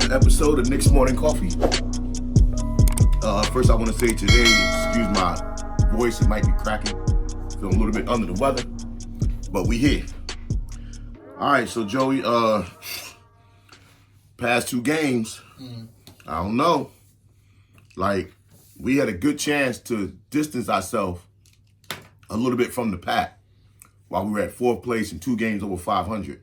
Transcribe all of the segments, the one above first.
another episode of Knicks Morning Koffee. First, I want to say today, excuse my voice, it might be cracking. Feeling a little bit under the weather, but we here. All right, so Joey, past two games, I don't know. Like, we had a good chance to distance ourselves a little bit from the pack while we were at fourth place and 2 games over 500.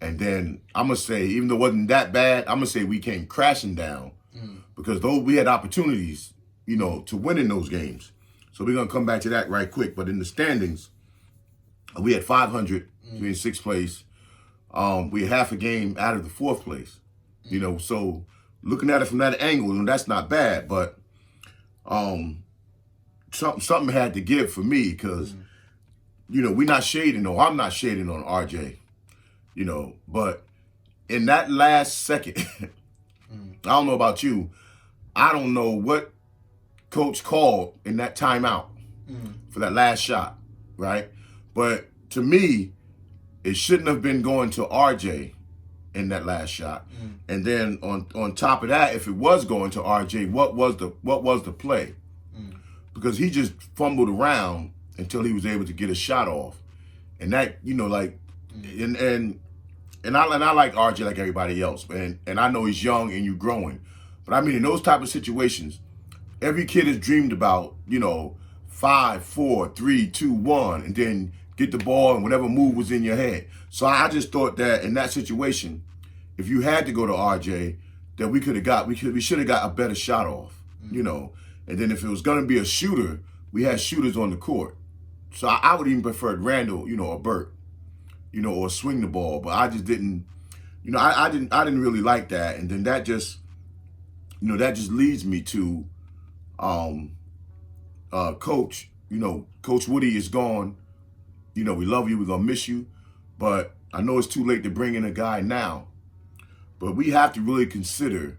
And then I'm going to say, even though it wasn't that bad, I'm going to say we came crashing down because though we had opportunities, you know, to win in those games. So we're going to come back to that right quick. But in the standings, we had 500, we in 6th place. We had half a game out of the 4th place. You know, so looking at it from that angle, you know, that's not bad. But something had to give for me because, you know, we're not shading, or I'm not shading on RJ. You know, but in that last second, I don't know about you, I don't know what coach called in that timeout for that last shot, right? But to me, it shouldn't have been going to RJ in that last shot. And then on top of that, if it was going to RJ, what was the play? Because he just fumbled around until he was able to get a shot off. And that, you know, like, and I like RJ like everybody else, man. And I know he's young and you're growing. But I mean, in those type of situations, every kid has dreamed about, you know, 5, 4, 3, 2, 1, and then get the ball and whatever move was in your head. So I just thought that in that situation, if you had to go to RJ, that we should have got a better shot off, you know. And then if it was gonna be a shooter, we had shooters on the court. So I would even prefer Randle, you know, or Burt, you know, or swing the ball. But I just didn't, you know, I didn't really like that. And then that just, you know, that just leads me to Coach, you know, Coach Woody is gone. You know, we love you, we're gonna miss you. But I know it's too late to bring in a guy now. But we have to really consider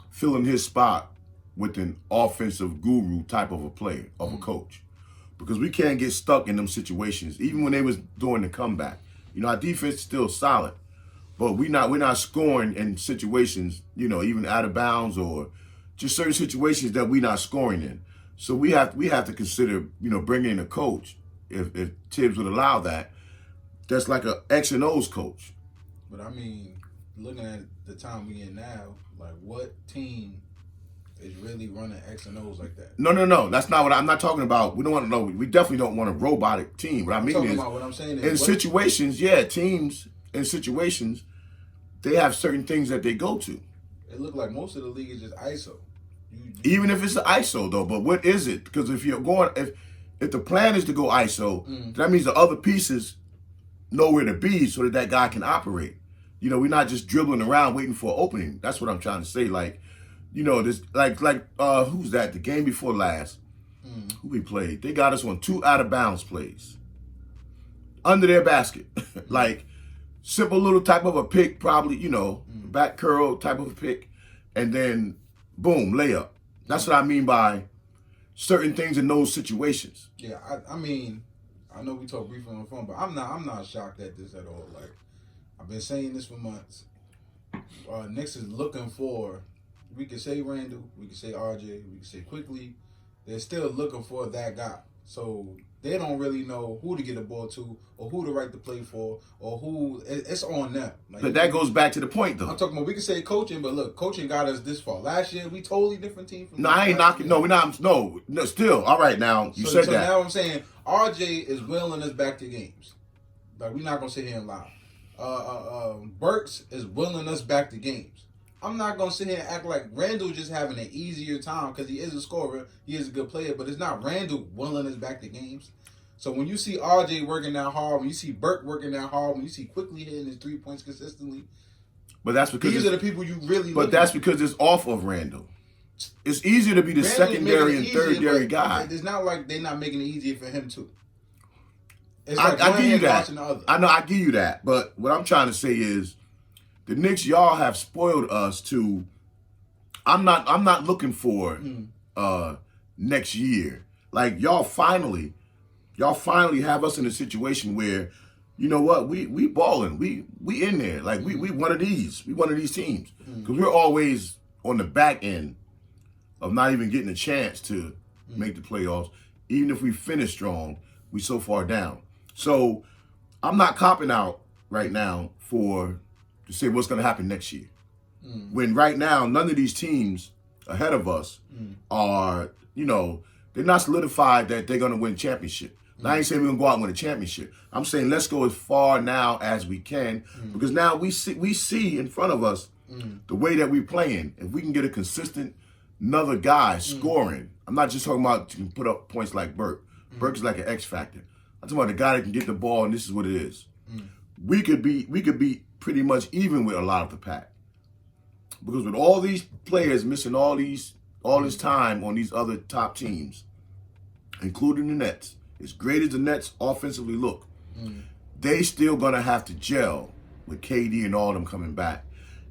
filling his spot with an offensive guru type of a player, of a coach. Because we can't get stuck in them situations, even when they was doing the comeback. You know, our defense is still solid, but we're not scoring in situations, you know, even out of bounds or just certain situations that we're not scoring in. So we have to consider, you know, bringing in a coach, if Tibbs would allow that, that's like a X and O's coach. But I mean, looking at the time we in now, like what team is really running X and O's like that? No. That's not what I'm not talking about. We don't want to know. We definitely don't want a robotic team. What I mean is, what I'm saying is, in situations, teams in situations, they have certain things that they go to. It look like most of the league is just ISO. Even if it's the ISO though, but what is it? Because if you're going, if the plan is to go ISO, that means the other pieces know where to be so that guy can operate. You know, we're not just dribbling around waiting for an opening. That's what I'm trying to say. Like, you know, this who's that? The game before last, who we played, they got us on 2 out of bounds plays under their basket, like simple little type of a pick, probably, you know, back curl type of a pick, and then boom, layup. That's what I mean by certain things in those situations. Yeah, I mean, I know we talked briefly on the phone, but I'm not shocked at this at all. Like, I've been saying this for months. Knicks is looking for. We could say Randle, we could say RJ, we could say Quickly. They're still looking for that guy. So they don't really know who to get the ball to or who to write the play for or who. It's on them. Like, but that goes back to the point, though. I'm talking about, we could say coaching, but look, coaching got us this far. Last year, we totally different team. No, I ain't knocking. No, we're not. No, still. All right, now, you said that. So now I'm saying RJ is willing us back to games. Like, we're not going to sit here and lie. Burks is willing us back to games. I'm not going to sit here and act like Randle just having an easier time because he is a scorer. He is a good player, but it's not Randle willing us back to games. So when you see RJ working that hard, when you see Burke working that hard, when you see Quickly hitting his 3 points consistently, but that's because these are the people you really. But that's because it's off of Randle. It's easier to be the secondary and third guy. It's not like they're not making it easier for him too. I give you that. I know, I give you that. But what I'm trying to say is, the Knicks, y'all have spoiled us to. I'm not looking for next year. Like y'all finally have us in a situation where you know what? We balling. We in there. Like we one of these. We one of these teams because we're always on the back end of not even getting a chance to make the playoffs. Even if we finish strong, we so far down. So I'm not copping out right now to say what's going to happen next year. When right now none of these teams ahead of us are, they're not solidified that they're going to win a championship. Now, I ain't saying we're going to go out and win a championship. I'm saying let's go as far now as we can because now we see in front of us the way that we're playing. If we can get a consistent another guy scoring, I'm not just talking about you can put up points like Burke. Burke is like an X factor. I'm talking about the guy that can get the ball, and this is what it is. We could be pretty much even with a lot of the pack. Because with all these players missing all this time on these other top teams, including the Nets, as great as the Nets offensively look, they still gonna have to gel with KD and all them coming back.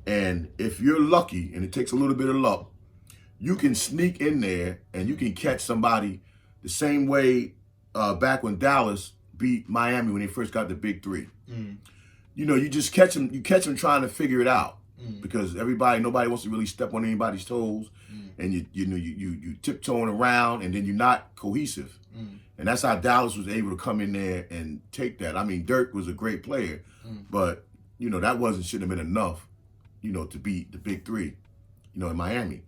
And if you're lucky, and it takes a little bit of luck, you can sneak in there and you can catch somebody the same way back when Dallas beat Miami when they first got the big three. You just catch them. You catch them trying to figure it out because nobody wants to really step on anybody's toes, and you tiptoeing around, and then you're not cohesive. And that's how Dallas was able to come in there and take that. I mean, Dirk was a great player, but that shouldn't have been enough, to beat the big three, in Miami.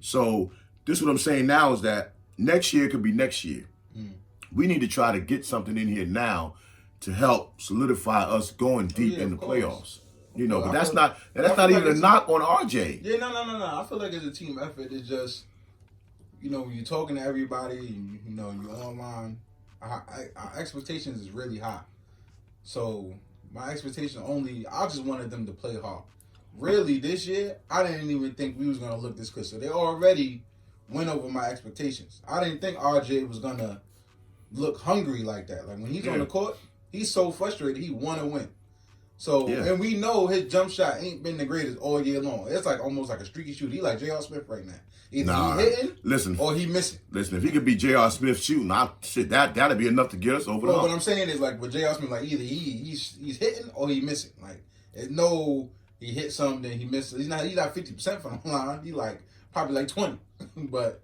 So this is what I'm saying now is that next year could be next year. We need to try to get something in here now to help solidify us going deep in the playoffs. But that's not even a knock on RJ. Yeah, no. I feel like it's a team effort. It's just, when you're talking to everybody, you're online, our expectations is really high. So my expectation I just wanted them to play hard. Really, this year, I didn't even think we was going to look this good. So they already went over my expectations. I didn't think RJ was going to look hungry like that. Like, when he's on the court, he's so frustrated. He want to win. So, and we know his jump shot ain't been the greatest all year long. It's like almost like a streaky shooter. He like J.R. Smith right now. Either he hitting or he missing. Listen, if he could be J.R. Smith shooting, that'd be enough to get us over the hump. What I'm saying is, like, with J.R. Smith, like, either he's hitting or he missing. Like, it's no... He hit something, then he missed. He's not 50% from the line. He probably like 20. But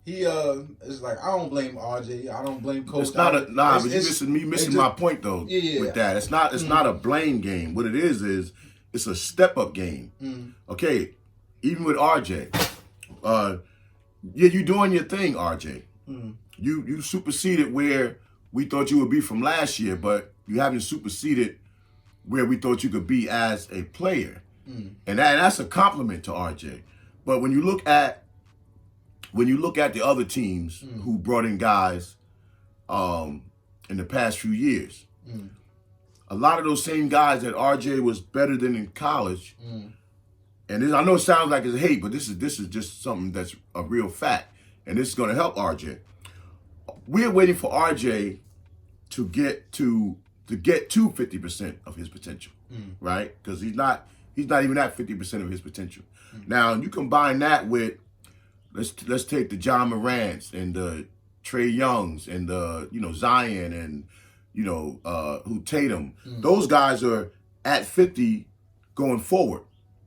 he it's like, I don't blame RJ. I don't blame Coach. It's not but you missing my point though. With that, it's not a blame game. What it is it's a step up game. Okay, even with RJ, you doing your thing, RJ. You superseded where we thought you would be from last year, but you haven't superseded where we thought you could be as a player. And that's a compliment to RJ. But when you look at the other teams who brought in guys in the past few years, a lot of those same guys that RJ was better than in college, and I know it sounds like it's hate, but this is just something that's a real fact, and this is going to help RJ. We're waiting for RJ to get to 50% of his potential, right? Because he's not even at 50% of his potential. Now you combine that with let's take the John Morants and the Trey Youngs and the Zion and who Tatum. Those guys are at 50 going forward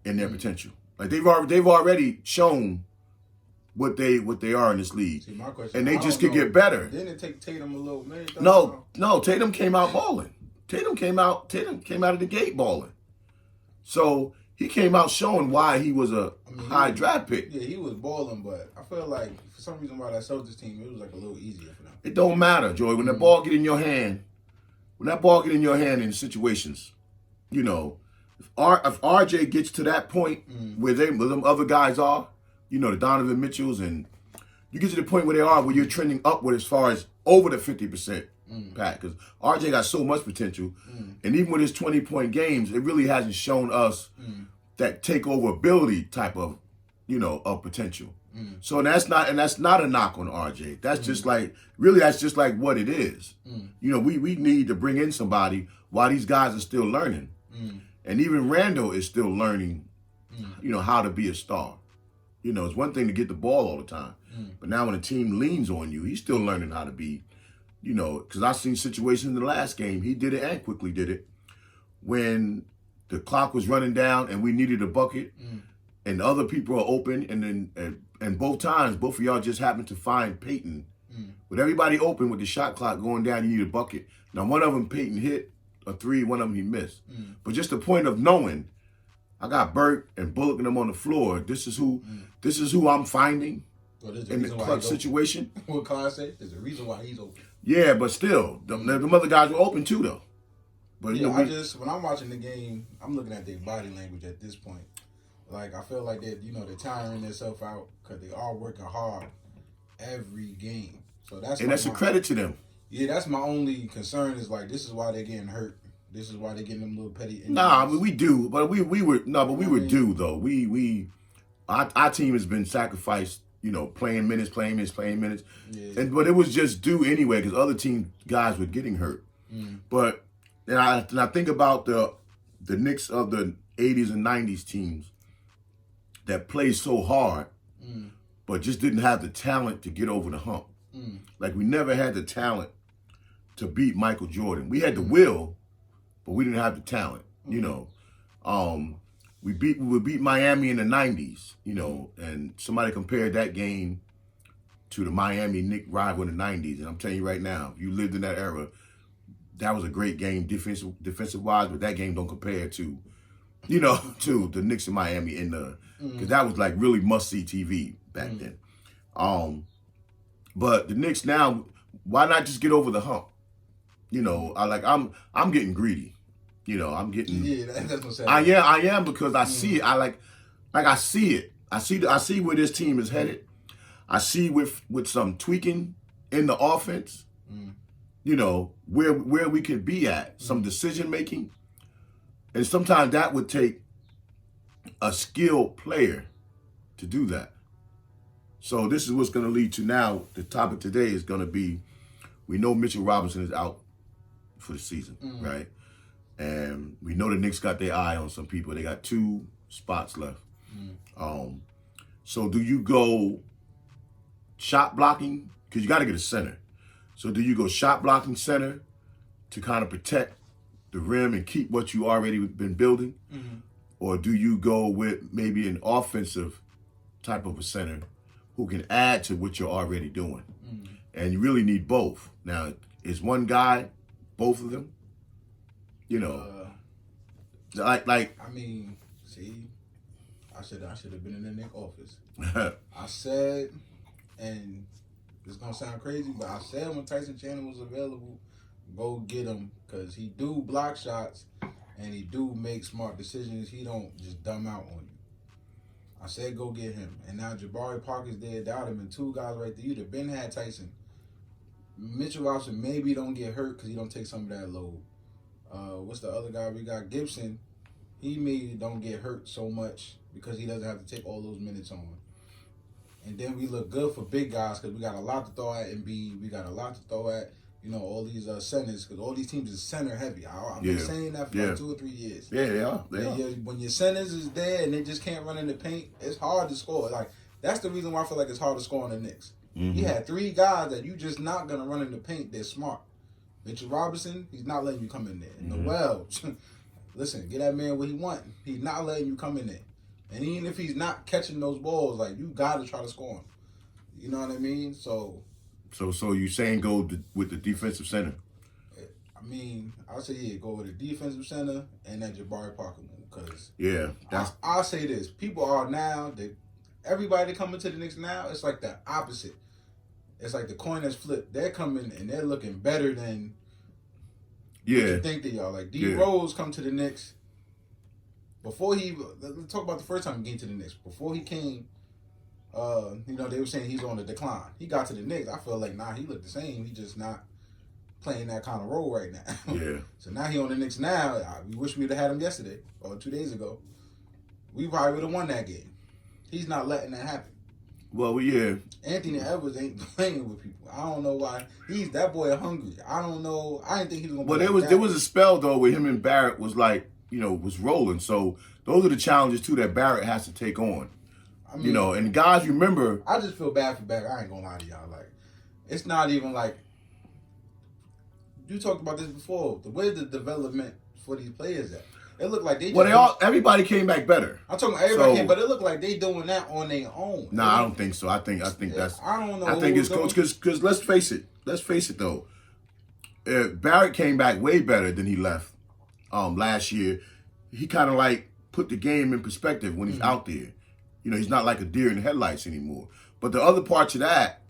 in their potential. Like they've already shown what they are in this league. See, my question, and they just could get better. Didn't it take Tatum a little minute? No, Tatum came out balling. Tatum came out of the gate balling. So he came out showing why he was a high draft pick. Yeah, he was balling, but I feel like for some reason why that Celtics team, it was like a little easier for them. It don't matter, Joy. When the ball get in your hand, in situations, if RJ gets to that point where them other guys are, the Donovan Mitchells, and you get to the point where they are, where you're trending upward as far as over the 50% pack, because RJ got so much potential, and even with his 20-point games, it really hasn't shown us that takeover ability type of, of potential. So that's not a knock on RJ. That's just like what it is. We need to bring in somebody while these guys are still learning, and even Randle is still learning, how to be a star. It's one thing to get the ball all the time, but now when a team leans on you, he's still learning how to be you know, because I seen situations in the last game. He did it and quickly did it when the clock was running down and we needed a bucket, and other people are open, and then and both times both of y'all just happened to find Peyton. With everybody open with the shot clock going down, you need a bucket. Now one of them Peyton hit a three, one of them he missed. But just the point of knowing, I got Burt and Bullock and them on the floor. This is who I'm finding in the clutch situation. What Clyde said, there's a reason why he's open. Yeah, but still, the other guys were open too, though. But yeah, when I'm watching the game, I'm looking at their body language at this point. Like, I feel like they're tiring themselves out because they are working hard every game. So that's a credit to them. Yeah, that's my only concern is like this is why they're getting hurt. This is why they're getting them little petty injuries. Nah, I mean, we do, but we were due though. Our team has been sacrificed. You know, playing minutes. Yeah. But it was just due anyway because other team guys were getting hurt. But and I think about the Knicks of the 80s and 90s teams that played so hard, but just didn't have the talent to get over the hump. Like we never had the talent to beat Michael Jordan. We had the will, but we didn't have the talent. You know, we would beat Miami in the 90s. You know, and somebody compared that game to the Miami Knicks rival in the 90s, and I'm telling you right now, if you lived in that era, that was a great game defensive wise, but that game don't compare to, you know, to the Knicks in Miami because that was like really must see TV back then. But the Knicks now, why not just get over the hump? You know, I'm getting greedy. You know, I'm getting. Yeah, that's what I'm saying. I am because I see it. I see it. I see where this team is headed. I see with some tweaking in the offense. You know where we could be at, some decision making, and sometimes that would take a skilled player to do that. So this is what's going to lead to now. The topic today is going to be, we know Mitchell Robinson is out for the season, right? And we know the Knicks got their eye on some people. They got 2 spots left. So do you go shot blocking? Because you got to get a center. So do you go shot blocking center to kind of protect the rim and keep what you already been building? Or do you go with maybe an offensive type of a center who can add to what you're already doing? And you really need both. Now, is one guy both of them? You know, like. I mean, see, I should have been in the Knicks office. I said, and it's gonna sound crazy, but I said when Tyson Chandler was available, go get him because he do block shots and he do make smart decisions. He don't just dumb out on you. I said go get him, and now Jabari Parker's there. That would have been 2 guys right there. You'd have been had Tyson. Mitchell Robinson maybe don't get hurt because he don't take some of that load. What's the other guy we got? Gibson. He maybe don't get hurt so much because he doesn't have to take all those minutes on. And then we look good for big guys because we got a lot to throw at Embiid. We got a lot to throw at, all these centers because all these teams is center heavy. I've been saying that for like 2 or 3 years. Yeah, they are. When your centers is there and they just can't run in the paint, it's hard to score. Like that's the reason why I feel like it's hard to score on the Knicks. You had 3 guys that you just not gonna run in the paint. They're smart. Mitchell Robinson, he's not letting you come in there. Noel, listen, get that man what he want. He's not letting you come in there. And even if he's not catching those balls, like you gotta try to score him. You know what I mean? So you saying go with the defensive center? I mean, I say go with the defensive center and that Jabari Parker move because I'll say this: people are now everybody coming to the Knicks now. It's like the opposite. It's like the coin that's flipped. They're coming and they're looking better than what you think they are. Like D Rose come to the Knicks. Before let's talk about the first time he came to the Knicks. Before he came, they were saying he's on the decline. He got to the Knicks. I feel like, he looked the same. He just not playing that kind of role right now. Yeah. So now he on the Knicks now. We wish we would have had him yesterday or 2 days ago. We probably would have won that game. He's not letting that happen. Well, yeah. Anthony Edwards ain't playing with people. I don't know why. That boy hungry. I don't know. I didn't think he was going to play. Well, there was a spell, though, where him and Barrett was like, was rolling. So those are the challenges, too, that Barrett has to take on. I mean, and guys, remember. I just feel bad for Barrett. I ain't going to lie to y'all. Like, it's not even like you talked about this before. Where's the development for these players at? It looked like they. Everybody came back better. I'm talking about everybody, but it looked like they doing that on their own. Nah, I don't think so. I think that's. I don't know. I think it's coach because let's face it though. Barrett came back way better than he left last year. He kind of like put the game in perspective when he's out there. You know, he's not like a deer in the headlights anymore. But the other parts of that,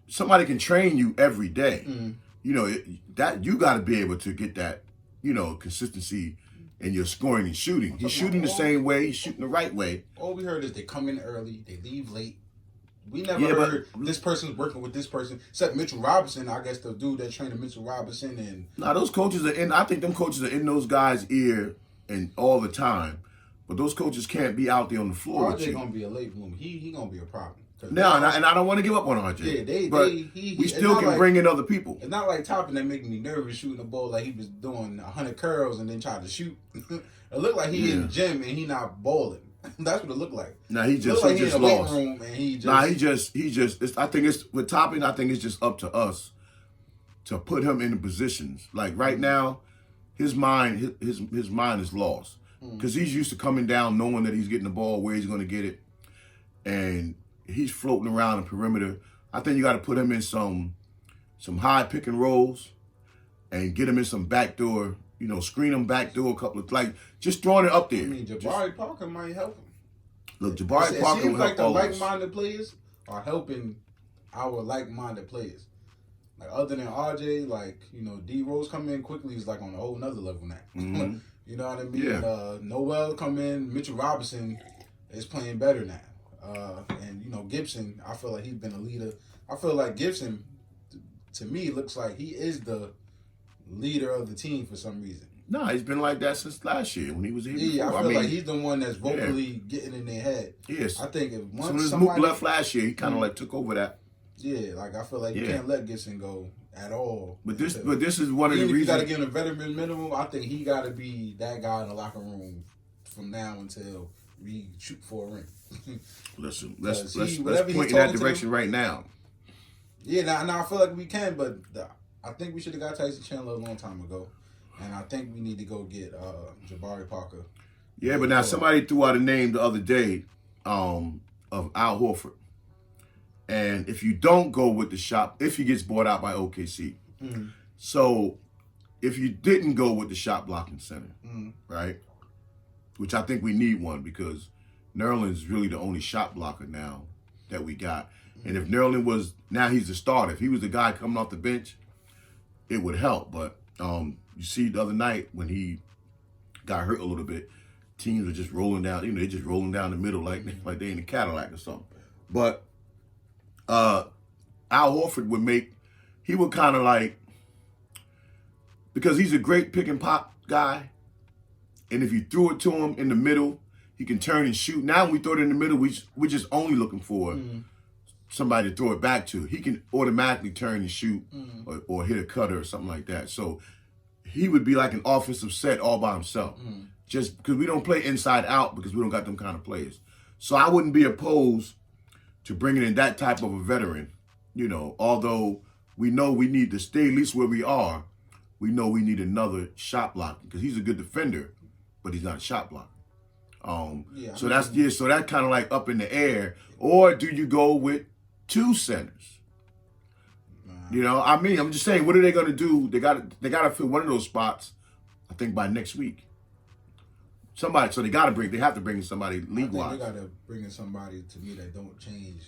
somebody can train you every day. You know, that you got to be able to get that, you know, consistency in your scoring and shooting. He's shooting the same way. He's shooting the right way. All we heard is they come in early, they leave late. We never heard this person's working with this person, except Mitchell Robinson. I guess the dude that trained Mitchell Robinson and those coaches are in. I think them coaches are in those guys' ear and all the time. But those coaches can't be out there on the floor. RJ gonna be a late bloomer. He gonna be a problem. No, and I don't want to give up on RJ. Yeah, we still can bring in other people. It's not like Toppin that making me nervous shooting the ball like he was doing 100 curls and then tried to shoot. It looked like he in the gym and he not balling. That's what it looked like. Nah, he just lost. I think it's with Toppin. I think it's just up to us to put him in the positions. Like right now, his mind is lost because he's used to coming down knowing that he's getting the ball where he's going to get it, and he's floating around the perimeter. I think you got to put him in some high pick and rolls and get him in some backdoor, you know, screen him backdoor a couple of, like, just throwing it up there. I mean, Jabari Parker might help him. Look, Jabari Parker will help all of us. It seems like the like-minded players are helping our like-minded players. Like, other than RJ, like, you know, D Rose come in quickly is like on a whole nother level now. Mm-hmm. You know what I mean? Yeah. Noel come in, Mitchell Robinson is playing better now. And, you know, Gibson, I feel like he's been a leader. I feel like Gibson, to me, looks like he is the leader of the team for some reason. No, he's been like that since last year when he was here. Yeah, I feel like he's the one that's vocally getting in their head. Yes. I think if once as somebody Mook left last year, he kind of like took over that. Yeah, like I feel like you can't let Gibson go at all. But this is one of the reasons. You got to give him a veteran minimum. I think he got to be that guy in the locker room from now until we shoot for a ring. Listen, let's point in that direction right now. Yeah, now I feel like we can, but I think we should have got Tyson Chandler a long time ago, and I think we need to go get Jabari Parker. Yeah, but now somebody threw out a name the other day of Al Horford, and if you don't go with the shot, if he gets bought out by OKC, so if you didn't go with the shot blocking center, right, which I think we need one because Nerlens really the only shot blocker now that we got. And if Nerlens was, now he's the starter. If he was the guy coming off the bench, it would help. But you see the other night when he got hurt a little bit, teams were just rolling down, you know, they're just rolling down the middle like they in a Cadillac or something. But Al Horford he would kind of like, because he's a great pick and pop guy, and if you threw it to him in the middle, he can turn and shoot. Now when we throw it in the middle, we're just only looking for somebody to throw it back to. He can automatically turn and shoot or hit a cutter or something like that. So he would be like an offensive set all by himself. Just because we don't play inside out because we don't got them kind of players. So I wouldn't be opposed to bringing in that type of a veteran, you know, although we know we need to stay at least where we are. We know we need another shot blocker because he's a good defender, but he's not a shot blocker. So that kind of like up in the air. Or do you go with two centers? You know, I mean, I'm just saying, what are they going to do? They got to fill one of those spots, I think, by next week. So they have to bring in somebody league-wise. They got to bring in somebody, to me, that don't change.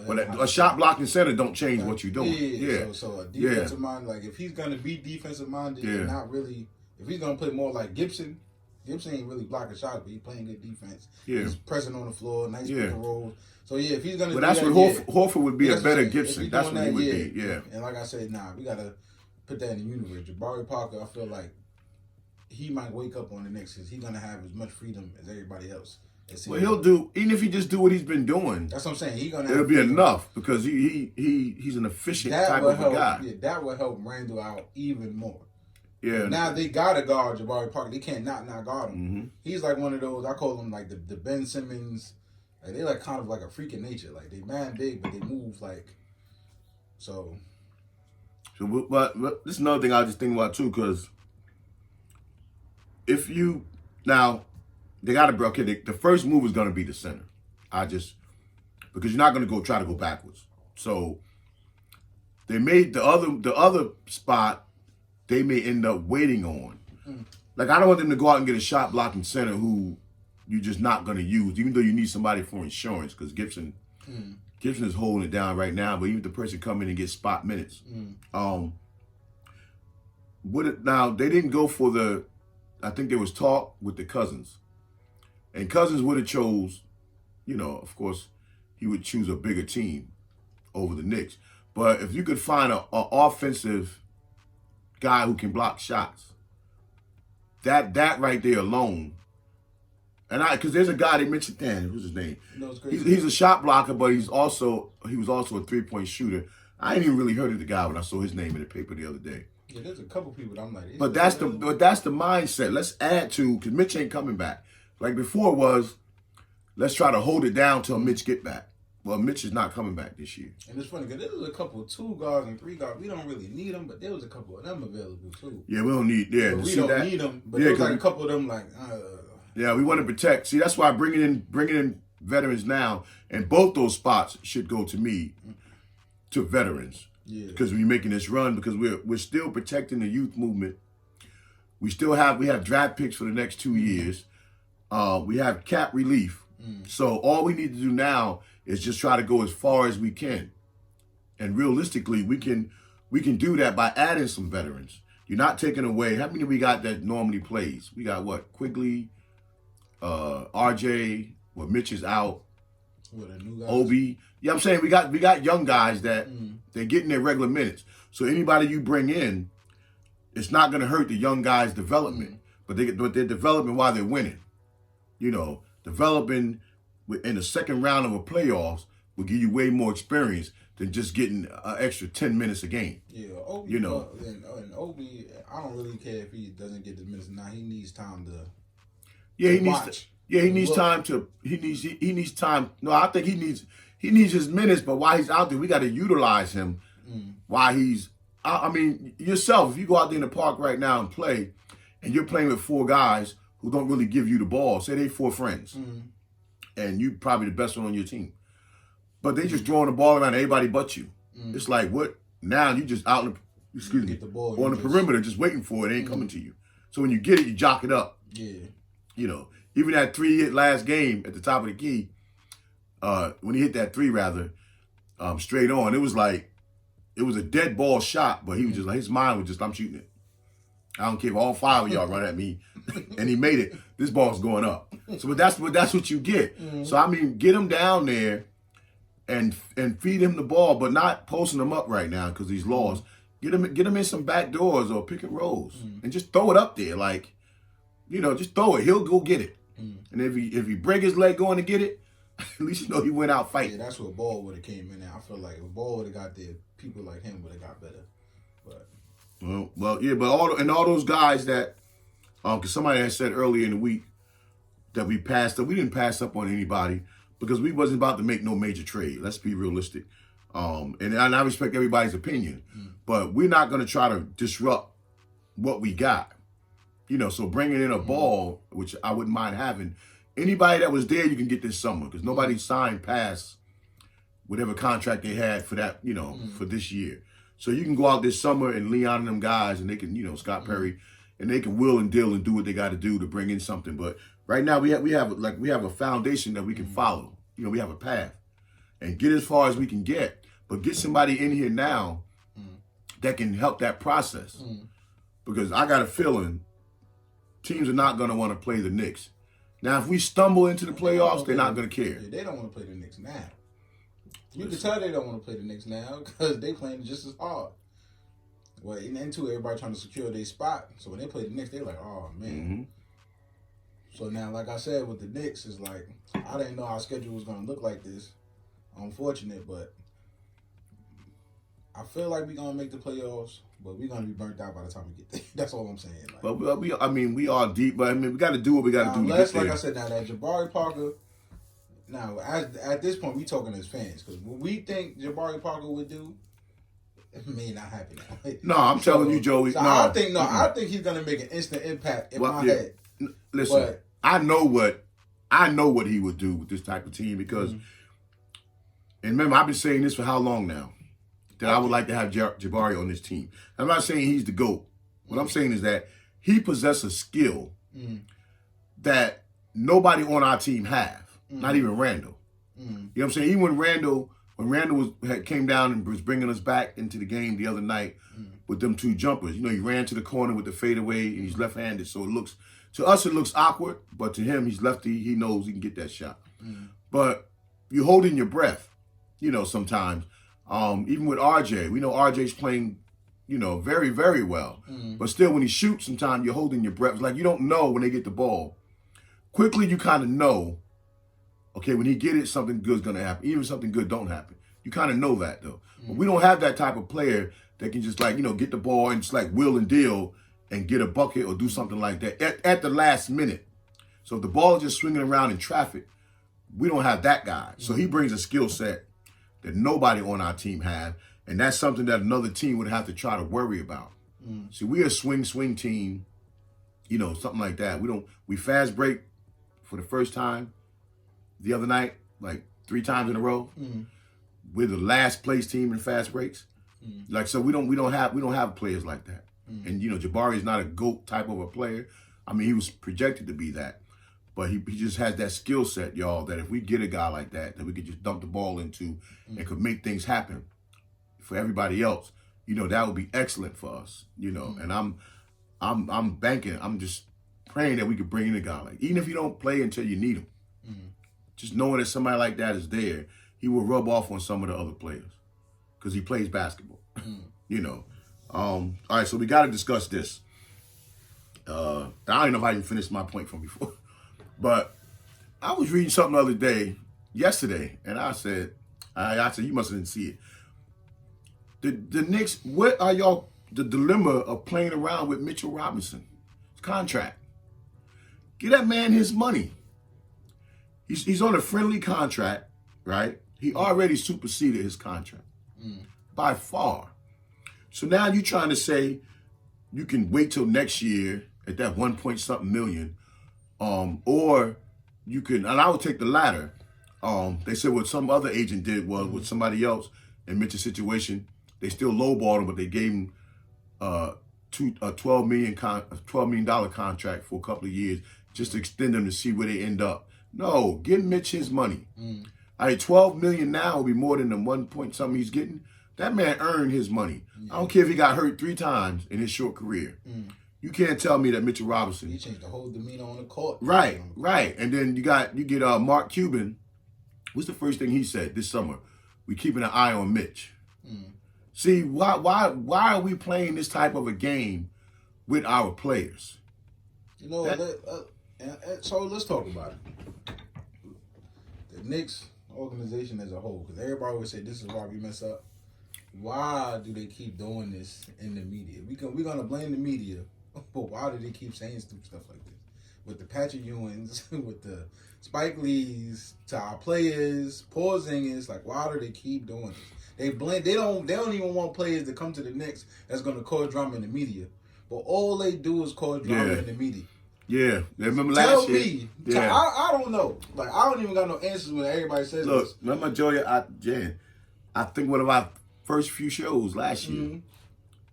But a shot blocking center don't change what you're doing. Yeah. So a defensive mind, like if he's going to be defensive minded and not really, if he's going to play more like Gibson ain't really blocking shots, but he's playing good defense. Yeah. He's present on the floor, nice pick and roll. So if he's gonna, that's what Horford would be a better Gibson. That's what he would be. Yeah. And like I said, we gotta put that in the universe. Jabari Parker, I feel like he might wake up on the Knicks because he's gonna have as much freedom as everybody else. Well, he'll do, even if he just do what he's been doing. That's what I'm saying. It'll be enough because he's an efficient type of a guy. Yeah, that will help Randle out even more. Yeah. Now they gotta guard Jabari Parker. They can't not guard him. He's like one of those, I call him like the Ben Simmons. Like they like kind of like a freak of nature. Like they man big, but they move like so. So, but this is another thing I just think about too, because if you now they got to the first move is going to be the center. Because you're not going to try to go backwards. So they made the other spot they may end up waiting on. Like, I don't want them to go out and get a shot blocking center who you're just not going to use, even though you need somebody for insurance, because Gibson is holding it down right now. But even if the person come in and get spot minutes, now they didn't go for the. I think there was talk with the Cousins, and Cousins would have chose, of course, he would choose a bigger team over the Knicks. But if you could find an offensive guy who can block shots, that right there alone, and because there's a guy they mentioned, who's his name? He's a shot blocker, but he was also a 3-point shooter. I ain't even really heard of the guy when I saw his name in the paper the other day. Yeah, there's a couple people that I'm like, but that's the mindset. Let's add to, because Mitch ain't coming back. Like before was, let's try to hold it down till Mitch get back. Well, Mitch is not coming back this year. And it's funny because there was a couple of 2 guards and 3 guards. We don't really need them, but there was a couple of them available too. Yeah, we don't need. Yeah, we don't need them, but there was like a couple of them like. Yeah, we want to protect. See, that's why bringing in veterans now, and both those spots should go to me, to veterans. Yeah. Because we're making this run, because we're still protecting the youth movement. We have draft picks for the next 2 years. We have cap relief. So all we need to do now is just try to go as far as we can. And realistically, we can do that by adding some veterans. You're not taking away. How many we got that normally plays? We got what? Quigley, RJ, Mitch is out. Obi. Yeah, I'm saying we got young guys that they're getting their regular minutes. So anybody you bring in, it's not going to hurt the young guys' development, but they're developing while they're winning. Developing in the second round of a playoffs will give you way more experience than just getting an extra 10 minutes a game. Yeah, Obi. And Obi, I don't really care if he doesn't get the minutes now. He needs time to. Yeah, he needs time to. He needs time. No, I think he needs his minutes. But while he's out there, we got to utilize him. While he's, I mean, yourself. If you go out there in the park right now and play, and you're playing with 4 guys who don't really give you the ball. Say they 4 friends, and you probably the best one on your team, but they just throwing the ball around everybody but you. It's like, what? Now you just out on the perimeter, just waiting for it. It ain't coming to you. So when you get it, you jock it up. Yeah. Even that 3-hit last game at the top of the key, when he hit that 3 straight on, it was a dead ball shot, but he was just like, his mind was just, I'm shooting it. I don't care if all 5 of y'all run at me, and he made it. This ball's going up. So, but that's what you get. So I mean, get him down there, and feed him the ball, but not posting him up right now because he's lost. Get him in some back doors or pick and rolls, and just throw it up there, like, just throw it. He'll go get it. And if he break his leg going to get it, at least he went out fighting. Yeah, that's what Ball would have came in there. I feel like if Ball would have got there, people like him would have got better. But well, yeah, but all those guys that, because somebody had said earlier in the week that we passed up. We didn't pass up on anybody because we wasn't about to make no major trade. Let's be realistic. And I respect everybody's opinion, but we're not going to try to disrupt what we got. So bringing in a Ball, which I wouldn't mind having. Anybody that was there, you can get this summer because nobody signed past whatever contract they had for that, for this year. So you can go out this summer and Leon and them guys, and they can, Scott Perry, and they can will and deal and do what they got to do to bring in something. But right now we have a foundation that we can follow. We have a path and get as far as we can get. But get somebody in here now that can help that process. Because I got a feeling teams are not going to want to play the Knicks. Now, if we stumble into the playoffs, they're not going to care. Yeah, they don't want to play the Knicks now. You can tell they don't want to play the Knicks now because they playing just as hard. Well, and then too, everybody trying to secure their spot. So when they play the Knicks, they're like, oh, man. So now, like I said, with the Knicks, it's like, I didn't know our schedule was going to look like this. Unfortunate, but I feel like we're going to make the playoffs, but we're going to be burnt out by the time we get there. That's all I'm saying. Like, but we are deep, but we got to do what we got to do. Unless, like I said, now that Jabari Parker, now at this point, we talking as fans, because what we think Jabari Parker would do, it may not happen now. No, I'm telling you, Joey. So no, I think he's gonna make an instant impact in my head. Listen, but, I know what he would do with this type of team because, and remember, I've been saying this for how long now, that I would like to have Jabari on this team. I'm not saying he's the GOAT. What I'm saying is that he possesses a skill that nobody on our team have, not even Randle. You know what I'm saying? Even when Randle came down and was bringing us back into the game the other night with them two jumpers, he ran to the corner with the fadeaway and he's left-handed, so to us it looks awkward, but to him, he's lefty, he knows he can get that shot. But you're holding your breath, sometimes. Even with RJ, we know RJ's playing, very, very well. But still, when he shoots, sometimes you're holding your breath. It's like you don't know when they get the ball. Quickly, you kind of know, okay, when he get it, something good's going to happen. Even if something good don't happen. You kind of know that, though. But we don't have that type of player that can just, get the ball and just, wheel and deal and get a bucket or do something like that at the last minute. So if the ball is just swinging around in traffic, we don't have that guy. So he brings a skill set that nobody on our team have, and that's something that another team would have to try to worry about. See, we're a swing team, something like that. We fast break for the first time the other night, 3 times in a row. We're the last place team in fast breaks. So we don't have players like that. And Jabari is not a GOAT type of a player. I mean, he was projected to be that. But he just has that skill set, y'all, that if we get a guy like that we could just dump the ball into and could make things happen for everybody else, that would be excellent for us, And I'm banking, I'm just praying that we could bring in a guy even if you don't play until you need him. Just knowing that somebody like that is there, he will rub off on some of the other players because he plays basketball, All right, so we got to discuss this. I don't know if I even finished my point from before. But I was reading something the other yesterday, and I said, you must didn't see it. The Knicks, what are the dilemma of playing around with Mitchell Robinson's contract? Give that man his money. He's on a friendly contract, right? He already superseded his contract by far. So now you're trying to say you can wait till next year at that 1-point-something million. Or you can, and I would take the latter. They said what some other agent did was with somebody else in Mitchell's situation, they still lowballed him, but they gave him a $12 million contract for a couple of years just to extend them to see where they end up. No, give Mitch his money. $12 million now will be more than the 1-point-something he's getting. That man earned his money. I don't care if he got hurt 3 times in his short career. You can't tell me that Mitchell Robinson. He changed the whole demeanor on the court. Right. And then you get Mark Cuban. What's the first thing he said this summer? We keeping an eye on Mitch. See, why are we playing this type of a game with our players? So let's talk about it. The Knicks organization as a whole, because everybody always say this is why we mess up. Why do they keep doing this in the media? We're gonna blame the media. But why do they keep saying stupid stuff like this? With the Patrick Ewings, with the Spike Lees, to our players, Porzingis, why do they keep doing this? They don't even want players to come to the Knicks that's gonna cause drama in the media. But all they do is cause drama in the media. Yeah, remember Tell last year? me. Yeah. I don't know. I don't even got no answers when everybody says Look, this. remember Joey? I think one of our first few shows last year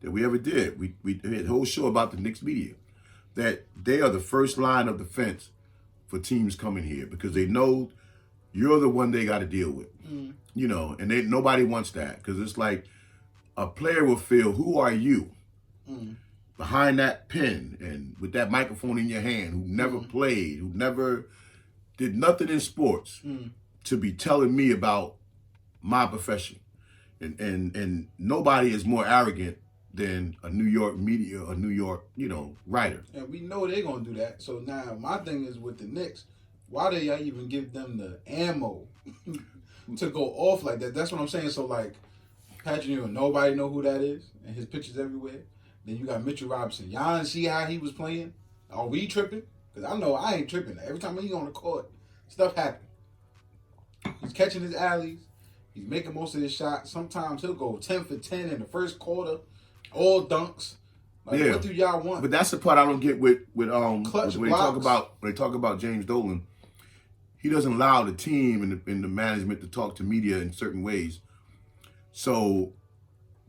that we ever did, we had a whole show about the Knicks media, that they are the first line of defense for teams coming here because they know you're the one they got to deal with, and nobody wants that because it's like a player will feel, who are you behind that pen and with that microphone in your hand, who never played, who never did nothing in sports, to be telling me about my profession. And nobody is more arrogant than a New York media, a New York, writer. And we know they're going to do that. So now my thing is with the Knicks, why do y'all even give them the ammo to go off like that? That's what I'm saying. So, Patrick Ewing, nobody know who that is, and his pictures everywhere. Then you got Mitchell Robinson. Y'all didn't see how he was playing? Are we tripping? Because I know I ain't tripping. Every time he's on the court, stuff happens. He's catching his alleys. He's making most of his shots. Sometimes he'll go 10 for 10 in the first quarter, all dunks. Like, what do y'all want? But that's the part I don't get with Clutch when they talk about James Dolan. He doesn't allow the team and the management to talk to media in certain ways. So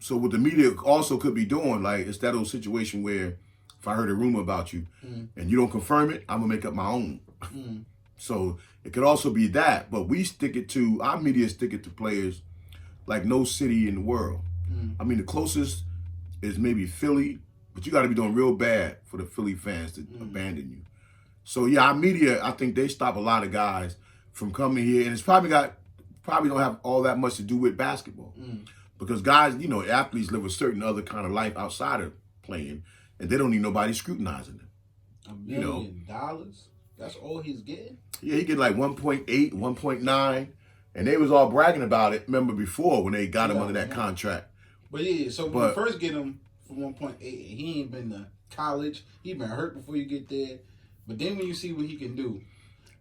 what the media also could be doing, like, it's that old situation where if I heard a rumor about you and you don't confirm it, I'm gonna make up my own. So it could also be that, but our media stick it to players like no city in the world. I mean, the closest is maybe Philly, but you got to be doing real bad for the Philly fans to abandon you. So yeah, our media, I think they stop a lot of guys from coming here, and it's probably don't have all that much to do with basketball, because guys, athletes live a certain other kind of life outside of playing, and they don't need nobody scrutinizing them. $1 million? That's all he's getting? Yeah, he get like 1.8, 1.9, and they was all bragging about it. Remember before when they got him under that contract? But yeah, so when you first get him for 1.8, he ain't been to college. He been hurt before you get there. But then when you see what he can do,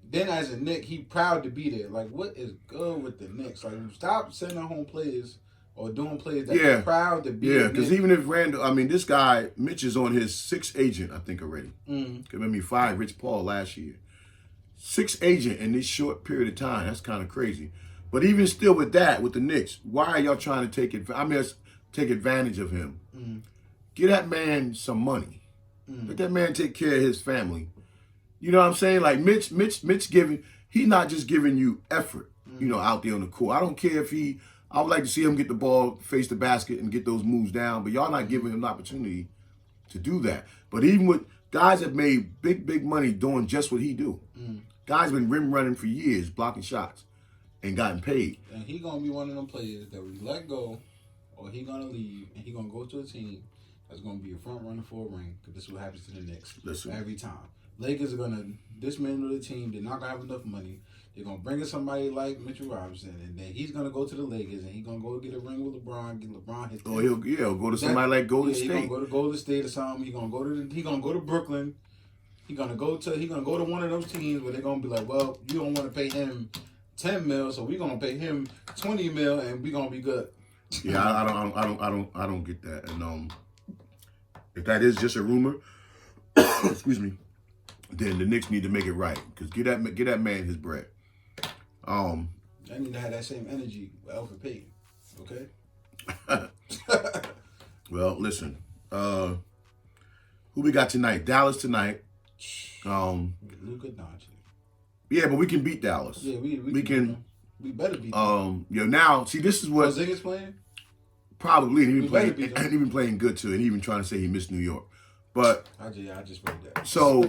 then as a Knick, he proud to be there. Like, what is good with the Knicks? Like, stop sending home players or doing players that are proud to be there. Yeah, because even if Randle, this guy, Mitch is on his 6th agent, I think, already. Remember, he fired Rich Paul last year. 6th agent in this short period of time. That's kind of crazy. But even still with that, with the Knicks, why are y'all trying to take advantage of him? Give that man some money. Let that man take care of his family. You know what I'm saying? Like Mitch he's not just giving you effort, out there on the court. I don't care if I would like to see him get the ball, face the basket, and get those moves down, but y'all not giving him an opportunity to do that. But even with guys that made big money doing just what he do. Guys been rim running for years, blocking shots, and gotten paid. And he gonna be one of them players that we let go, or he gonna leave, and he gonna go to a team that's gonna be a front runner for a ring. Because this is what happens to the Knicks every time. Lakers are gonna dismantle the team. They're not gonna have enough money. They're gonna bring in somebody like Mitchell Robinson, and then he's gonna go to the Lakers, and he's gonna go get a ring with LeBron. Get LeBron his. Oh, he'll go to somebody like Golden State. He's gonna go to Golden State or something. He's gonna go to Brooklyn. He's gonna go to one of those teams where they're gonna be like, well, you don't want to pay him $10 million, so we're gonna pay him $20 million, and we're gonna be good. Yeah, I don't get that. And if that is just a rumor, excuse me, then the Knicks need to make it right, because get that man his bread. I need to have that same energy with Alfred Payton. Okay. Well, listen. Who we got tonight? Dallas tonight. Luka Doncic. Yeah, but we can beat Dallas. Yeah, we can. We better beat them. Now, see, this is what Porzingis playing. Probably, and he been playing good too, and even trying to say he missed New York. But I just read that. So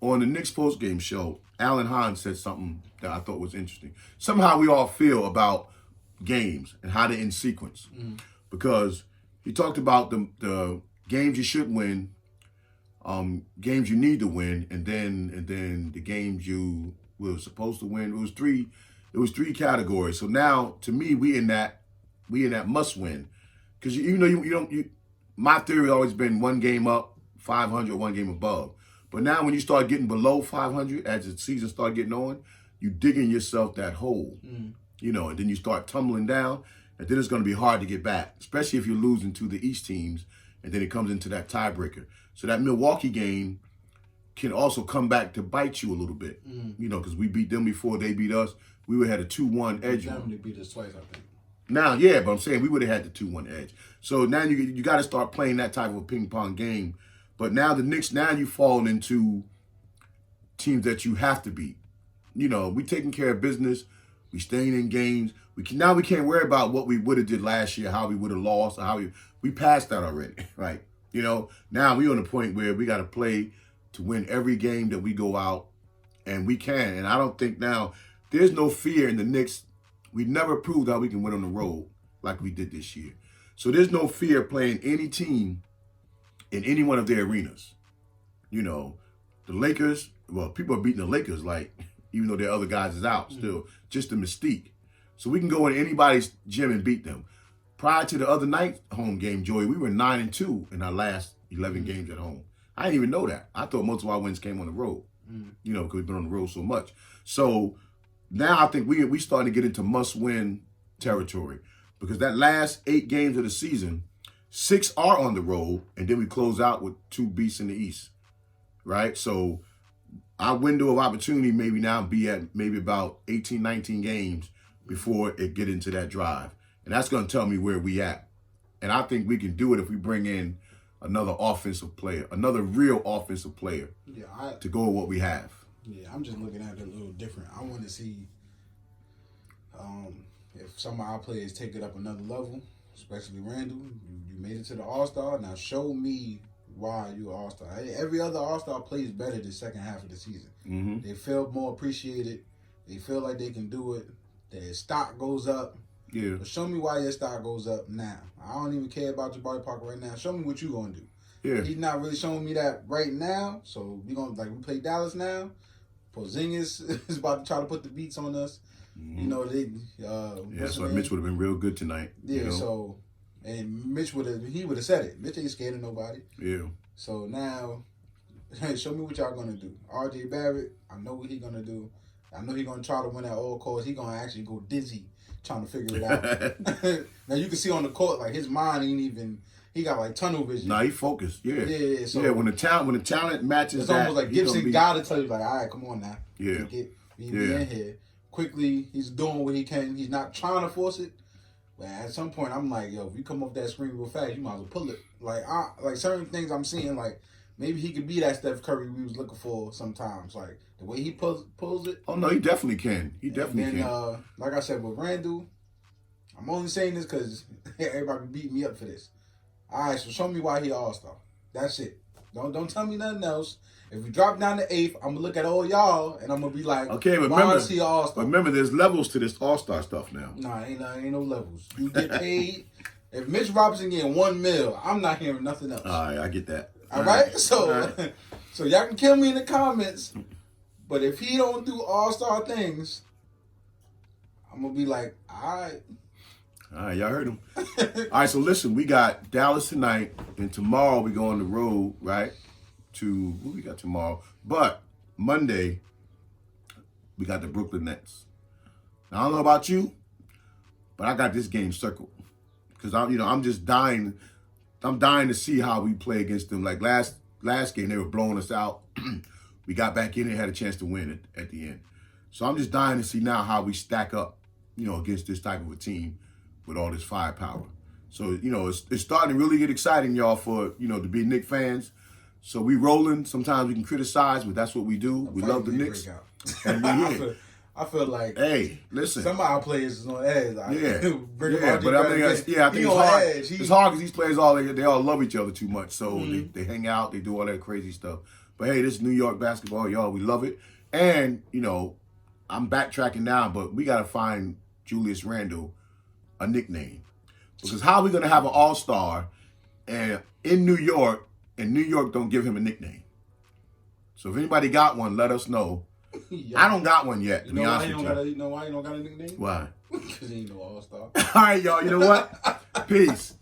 on the Knicks post-game show, Alan Hahn said something that I thought was interesting. Somehow we all feel about games and how they're in sequence, because he talked about the games you should win, games you need to win, and then the games you were supposed to win. It was three categories. So now, to me, we in that must win, because even though my theory has always been one game up, 500, one game above. But now when you start getting below 500 as the season start getting on, you digging yourself that hole, and then you start tumbling down, and then it's going to be hard to get back, especially if you're losing to the East teams, and then it comes into that tiebreaker. So that Milwaukee game can also come back to bite you a little bit, because we beat them before they beat us. We would have had a 2-1 edge on them. They beat us twice, I think. Now, yeah, but I'm saying we would have had the 2-1 edge. So now you got to start playing that type of ping pong game. But now the Knicks, now you fall into teams that you have to beat. We taking care of business. We staying in games. We can't worry about what we would have did last year, how we would have lost, or how we passed that already, right? Now we on the point where we got to play to win every game that we go out, and we can. And I don't think now there's no fear in the Knicks. We never proved how we can win on the road like we did this year. So there's no fear playing any team in any one of their arenas. The Lakers, well, people are beating the Lakers, like, even though their other guys is out still, just the mystique. So we can go in anybody's gym and beat them. Prior to the other night home game, Joey, we were 9-2 in our last 11 games at home. I didn't even know that. I thought most of our wins came on the road, because we've been on the road so much. So now I think we starting to get into must-win territory because that last 8 games of the season, 6 are on the road, and then we close out with 2 beats in the East, right? So our window of opportunity maybe now be at maybe about 18, 19 games before it get into that drive. And that's going to tell me where we at. And I think we can do it if we bring in another offensive player, another real offensive player to go with what we have. Yeah, I'm just looking at it a little different. I want to see if some of our players take it up another level, especially Randle. You made it to the All-Star. Now show me why you an All-Star. Every other All-Star plays better the second half of the season. Mm-hmm. They feel more appreciated. They feel like they can do it. Their stock goes up. Yeah. But show me why your stock goes up now. I don't even care about Jabari Parker right now. Show me what you gonna do. Yeah. He's not really showing me that right now. So we play Dallas now. Porzingis is about to try to put the beats on us. Mm-hmm. You know, so Mitch would have been real good tonight. Yeah, you know? so and Mitch would have said it. Mitch ain't scared of nobody. Yeah. So now, hey, show me what y'all gonna do. RJ Barrett, I know what he gonna do. I know he gonna try to win at all costs. He gonna actually go dizzy trying to figure it out. Now you can see on the court, like his mind ain't even. He got like tunnel vision. Nah, he focused. Yeah. Yeah. So when the talent matches, it's almost like Gibson gotta tell you, like, all right, come on now. Yeah. We in here quickly. He's doing what he can. He's not trying to force it. But at some point, I'm like, yo, if you come off that screen real fast, you might as well pull it. Like certain things I'm seeing, like maybe he could be that Steph Curry we was looking for sometimes. Like the way he pulls it. Oh no, he definitely can. He definitely can. Like I said, with Randle, I'm only saying this because everybody beat me up for this. All right, so show me why he All-Star. That's it. Don't tell me nothing else. If we drop down to 8th, I'm gonna look at all y'all and I'm gonna be like, okay, but why is he All-Star? Remember, there's levels to this All-Star stuff now. Nah, ain't no levels. You get paid. If Mitch Robinson getting $1 million, I'm not hearing nothing else. All right, I get that. All right? So y'all can kill me in the comments, but if he don't do All-Star things, I'm gonna be like, all right. All right, y'all heard him. All right, so listen, we got Dallas tonight, and tomorrow we go on the road, right? What we got tomorrow? But Monday, we got the Brooklyn Nets. Now, I don't know about you, but I got this game circled because I'm just dying. I'm dying to see how we play against them. Like last game, they were blowing us out. We got back in and had a chance to win it at the end. So I'm just dying to see now how we stack up, against this type of a team with all this firepower. So, it's starting to really get exciting, y'all, for, to be Knicks fans. So we rolling. Sometimes we can criticize, but that's what we do. We love the Knicks. And we here. I feel like, hey, listen. Some of our players is on edge. Like, but I think it's hard. It's hard because these players they all love each other too much. So they hang out, they do all that crazy stuff. But hey, this is New York basketball, y'all. We love it. And, I'm backtracking now, but we got to find Julius Randle a nickname. Because how are we going to have an all-star and in New York, and New York don't give him a nickname? So if anybody got one, let us know. Yeah. I don't got one yet, to be honest with you. You know why you don't got a nickname? Why? Because he ain't no all-star. All right, y'all. You know what? Peace.